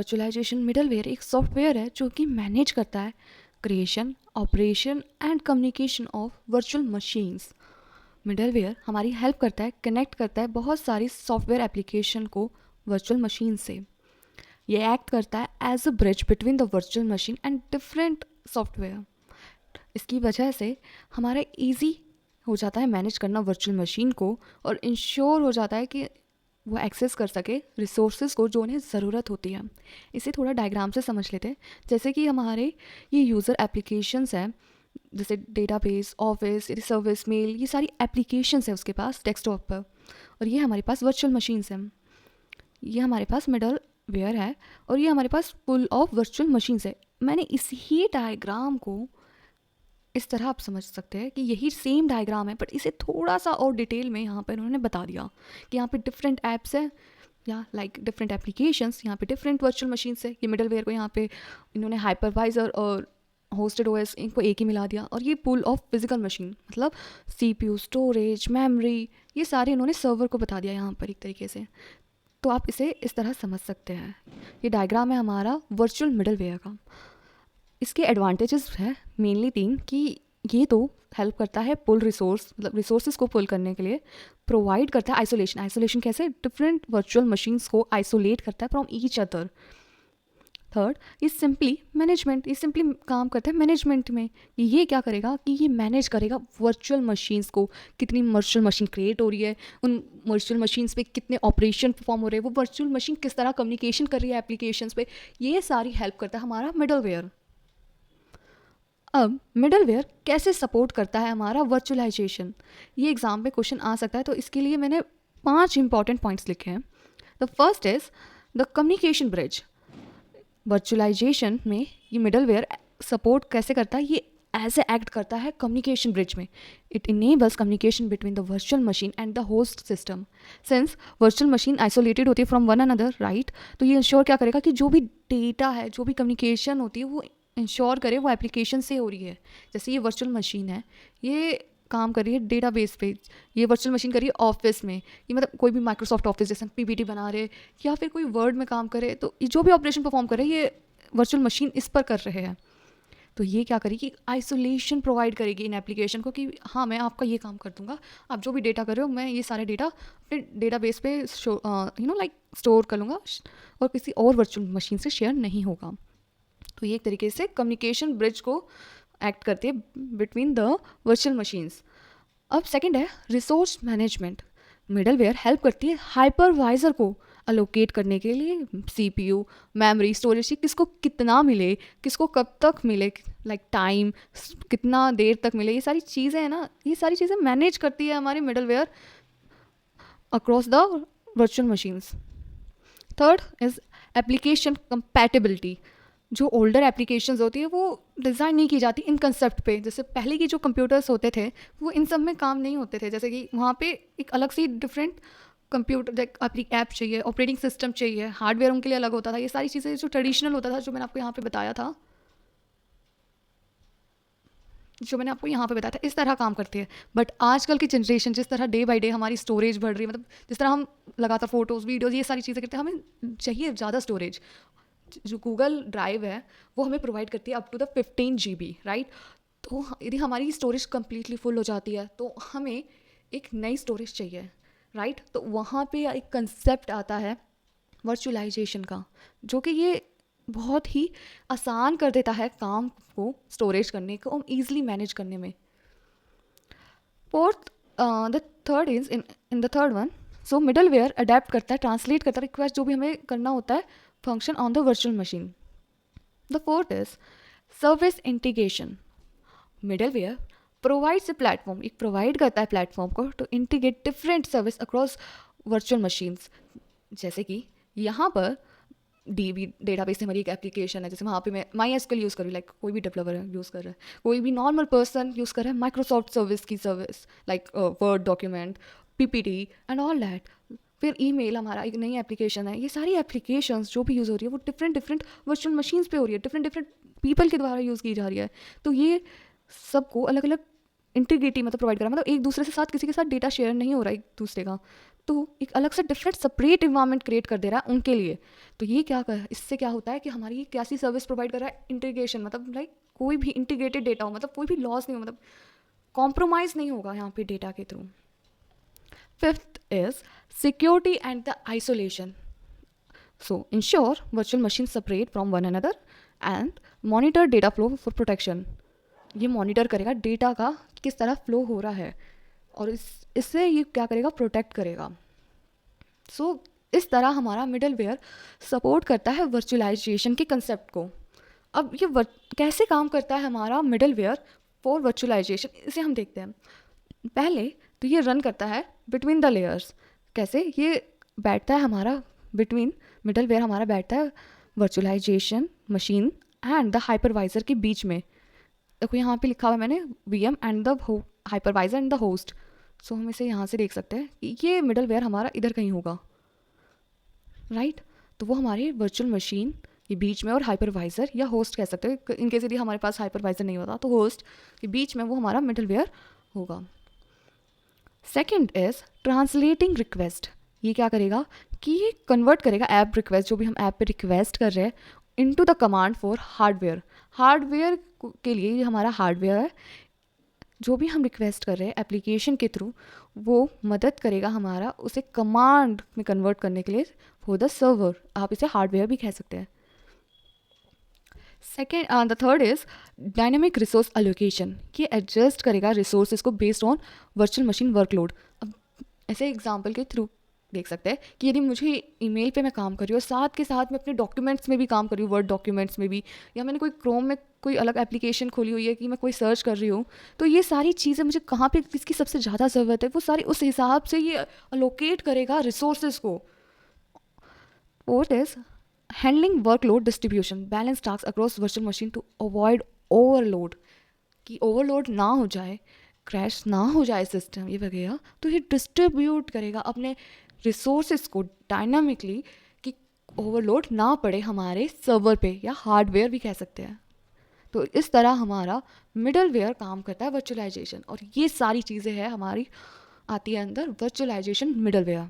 Virtualisation middleware एक software है जो कि मैनेज करता है creation, operation and communication of virtual machines. Middleware हमारी हेल्प करता है, कनेक्ट करता है बहुत सारी सॉफ्टवेयर एप्लीकेशन को वर्चुअल मशीन से। ये एक्ट करता है as a bridge between the virtual machine and different software. इसकी वजह से हमारा इजी हो जाता है मैनेज करना वर्चुअल मशीन को, और इंश्योर हो जाता है कि वो एक्सेस कर सके रिसोर्सेज को जो उन्हें ज़रूरत होती है। इसे थोड़ा डायग्राम से समझ लेते हैं। जैसे कि हमारे ये यूज़र एप्लीकेशंस हैं, जैसे डेटाबेस, ऑफिस, सर्विस, मेल, ये सारी एप्लीकेशंस है उसके पास डेस्कटॉप पर, और ये हमारे पास वर्चुअल मशीन्स हैं। ये हमारे पास मिडल वेयर है और ये हमारे पास फुल ऑफ वर्चुअल मशीन्स है। मैंने इसी डायग्राम को इस तरह आप समझ सकते हैं कि यही सेम डायग्राम है, बट इसे थोड़ा सा और डिटेल में यहाँ पर उन्होंने बता दिया कि यहाँ पे डिफरेंट ऐप्स हैं या लाइक डिफरेंट एप्लीकेशंस, यहाँ पे डिफरेंट वर्चुअल मशीन्स है। ये मिडलवेयर को यहाँ पे इन्होंने हाइपरवाइजर और होस्टेड ओएस इनको एक ही मिला दिया, और ये पूल ऑफ फिजिकल मशीन मतलब सीपीयू, स्टोरेज, मेमोरी, ये सारे इन्होंने सर्वर को बता दिया यहाँ पर एक तरीके से। तो आप इसे इस तरह समझ सकते हैं। ये डायग्राम है हमारा वर्चुअल मिडलवेयर का। इसके एडवांटेजेस है मेनली 3 कि ये तो हेल्प करता है पुल रिसोर्स, मतलब रिसोर्सेज को पुल करने के लिए। प्रोवाइड करता है आइसोलेशन। आइसोलेशन कैसे? डिफरेंट वर्चुअल मशीन्स को आइसोलेट करता है फ्रॉम ईच अदर। थर्ड, ये सिंपली मैनेजमेंट, ये सिंपली काम करता है मैनेजमेंट में। ये क्या करेगा कि ये मैनेज करेगा वर्चुअल मशीन्स को, कितनी वर्चुअल मशीन क्रिएट हो रही है, उन वर्चुअल मशीन्स पे कितने ऑपरेशन परफॉर्म हो रहे हैं, वो वर्चुअल मशीन किस तरह कम्युनिकेशन कर रही है एप्लीकेशंस पे, ये सारी हेल्प करता है हमारा मिडलवेयर। अब मिडलवेयर कैसे सपोर्ट करता है हमारा वर्चुअलाइजेशन, ये एग्जाम में क्वेश्चन आ सकता है, तो इसके लिए मैंने 5 इंपॉर्टेंट पॉइंट्स लिखे हैं। The first is the communication bridge. Virtualization में ये मिडलवेयर सपोर्ट कैसे करता है? ये ऐसे एक्ट करता है कम्युनिकेशन ब्रिज में। It enables communication between the virtual machine and the host system. Since virtual machine isolated होती है फ्रॉम वन अनदर, राइट, तो ये इंश्योर क्या करेगा कि जो भी डेटा है, जो भी कम्युनिकेशन होती है, वो इंश्योर करे वो एप्लीकेशन से हो रही है। जैसे ये वर्चुअल मशीन है, ये काम कर रही है डेटाबेस पे, ये वर्चुअल मशीन कर रही है ऑफिस में, ये मतलब कोई भी माइक्रोसॉफ्ट ऑफिस जैसे पीपीटी बना रहे या फिर कोई वर्ड में काम करे, तो ये जो भी ऑपरेशन परफॉर्म करे ये वर्चुअल मशीन इस पर कर रहे हैं। तो ये क्या करेगी? आइसोलेशन प्रोवाइड करेगी इन एप्लीकेशन को कि हाँ, मैं आपका ये काम कर दूंगा, आप जो भी डेटा कर रहे हो मैं ये सारे डेटा अपने डेटाबेस पे लाइक स्टोर कर लूँगा और किसी और वर्चुअल मशीन से शेयर नहीं होगा। तो ये एक तरीके से कम्युनिकेशन ब्रिज को एक्ट करती है बिटवीन द वर्चुअल मशीन्स। अब सेकंड है रिसोर्स मैनेजमेंट। मिडलवेयर हेल्प करती है हाइपरवाइजर को अलोकेट करने के लिए सीपीयू, मेमोरी, स्टोरेज, किसको कितना मिले, किसको कब तक मिले, लाइक टाइम कितना देर तक मिले, ये सारी चीज़ें हैं ना, ये सारी चीज़ें मैनेज करती है हमारी middleware across the virtual machines. Third is application compatibility. जो ओल्डर एप्लीकेशंस होती है वो डिज़ाइन नहीं की जाती इन कंसेप्ट पे। जैसे पहले के जो कंप्यूटर्स होते थे वो इन सब में काम नहीं होते थे, जैसे कि वहाँ पे एक अलग सी डिफरेंट कंप्यूटर ऐप चाहिए, ऑपरेटिंग सिस्टम चाहिए, हार्डवेयर उनके लिए अलग होता था। ये सारी चीज़ें जो ट्रेडिशनल होता था, जो मैंने आपको यहाँ पे बताया था, इस तरह काम करती है। बट आजकल की जनरेशन जिस तरह डे बाई डे हमारी स्टोरेज बढ़ रही है, मतलब जिस तरह हम लगातार फोटोज़, वीडियोज़, ये सारी चीज़ें करते हैं, हमें चाहिए ज़्यादा स्टोरेज। जो गूगल ड्राइव है वो हमें प्रोवाइड करती है up to the 15 GB, right. तो यदि हमारी स्टोरेज कम्प्लीटली फुल हो जाती है तो हमें एक नई स्टोरेज चाहिए, राइट। तो वहाँ पे एक कंसेप्ट आता है वर्चुअलाइजेशन का, जो कि ये बहुत ही आसान कर देता है काम को स्टोरेज करने को, ईजिली मैनेज करने में। Fourth, the third is in the third one, so middleware adapt करता है, ट्रांसलेट करता है रिक्वेस्ट जो भी हमें करना होता है function on the virtual machine. The fourth is service integration. Middleware provides a platform, एक provide करता है प्लेटफॉर्म को to integrate different service across virtual machines. जैसे कि यहाँ पर DB डेटाबेस हमारी एक एप्लीकेशन है, जैसे वहाँ पे मैं MySQL यूज़ कर रही हूँ, लाइक कोई भी डेवलपर यूज़ कर रहा है, कोई भी नॉर्मल पर्सन यूज़ कर रहा है माइक्रोसॉफ्ट सर्विस की service, like word document, PPT and all that. फिर ईमेल हमारा एक नई एप्लीकेशन है। ये सारी एप्लीकेशंस जो भी यूज़ हो रही है वो डिफरेंट वर्चुअल मशीन्स पे हो रही है, डिफरेंट पीपल के द्वारा यूज़ की जा रही है। तो ये सबको अलग अलग इंटीग्रिटी मतलब प्रोवाइड करा, मतलब एक दूसरे से साथ किसी के साथ डेटा शेयर नहीं हो रहा है एक दूसरे का, तो एक अलग से डिफरेंट सेपरेट इन्वायरमेंट क्रिएट कर दे रहा है उनके लिए। तो ये इससे क्या होता है कि हमारी कैसी सर्विस प्रोवाइड कर रहा है, इंटीग्रेशन, मतलब लाइक कोई भी इंटीग्रेटेड डेटा हो, मतलब कोई भी लॉस नहीं हो, मतलब कॉम्प्रोमाइज़ नहीं होगा यहाँ पे डेटा के through. Fifth is security and the isolation. So ensure virtual machines separate from one another and monitor data flow for protection। ये मॉनिटर करेगा डेटा का किस तरह फ्लो हो रहा है और इससे ये क्या करेगा, प्रोटेक्ट करेगा। इस तरह हमारा मिडलवेयर सपोर्ट करता है वर्चुअलाइजेशन के कंसेप्ट को। अब ये कैसे काम करता है हमारा मिडलवेयर फॉर वर्चुअलाइजेशन, इसे हम देखते हैं। पहले तो ये रन करता है बिटवीन द लेयर्स। कैसे ये बैठता है हमारा बिटवीन, मिडलवेयर हमारा बैठता है virtualization machine and the hypervisor के बीच में। देखो यहाँ पे लिखा हुआ है मैंने VM and the hypervisor and the host. So हम इसे यहाँ से देख सकते हैं कि ये मिडलवेयर हमारा इधर कहीं होगा, राइट। तो वो हमारी वर्चुअल मशीन के बीच में और हाइपरवाइजर या होस्ट कह सकते हैं, इनके यदि हमारे पास हाइपरवाइजर नहीं होता तो होस्ट के बीच में वो हमारा मिडलवेयर होगा। Second is translating request. ये क्या करेगा कि ये कन्वर्ट करेगा ऐप रिक्वेस्ट, जो भी हम ऐप पे रिक्वेस्ट कर रहे हैं, into the command for hardware. Hardware के लिए ये हमारा हार्डवेयर है, जो भी हम रिक्वेस्ट कर रहे हैं एप्लीकेशन के थ्रू, वो मदद करेगा हमारा उसे कमांड में कन्वर्ट करने के लिए फॉर द सर्वर। आप इसे हार्डवेयर भी कह सकते हैं। Second the third is dynamic resource allocation. ये एडजस्ट करेगा रिसोर्सेज को based on virtual machine workload. अब ऐसे एग्जांपल के थ्रू देख सकते हैं कि यदि मुझे ईमेल पे मैं काम कर रही हूँ, साथ के साथ मैं अपने डॉक्यूमेंट्स में भी काम कर रही हूँ, वर्ड डॉक्यूमेंट्स में भी, या मैंने कोई क्रोम में कोई अलग एप्लीकेशन खोली हुई है कि मैं कोई सर्च कर रही हूँ, तो ये सारी चीज़ें मुझे कहाँ पे किसकी सबसे ज़्यादा ज़रूरत है, वो सारी उस हिसाब से ये अलोकेट करेगा रिसोर्सेज को। Fourth is handling workload distribution, balance task across virtual machine to avoid overload, कि ओवरलोड ना हो जाए, क्रैश ना हो जाए सिस्टम ये वगैरह। तो ये डिस्ट्रीब्यूट करेगा अपने रिसोर्सेज को डायनामिकली कि ओवरलोड ना पड़े हमारे सर्वर पे, या हार्डवेयर भी कह सकते हैं। तो इस तरह हमारा मिडलवेयर काम करता है वर्चुअलाइजेशन, और ये सारी चीज़ें हैं हमारी आती है अंदर वर्चुअलाइजेशन मिडलवेयर।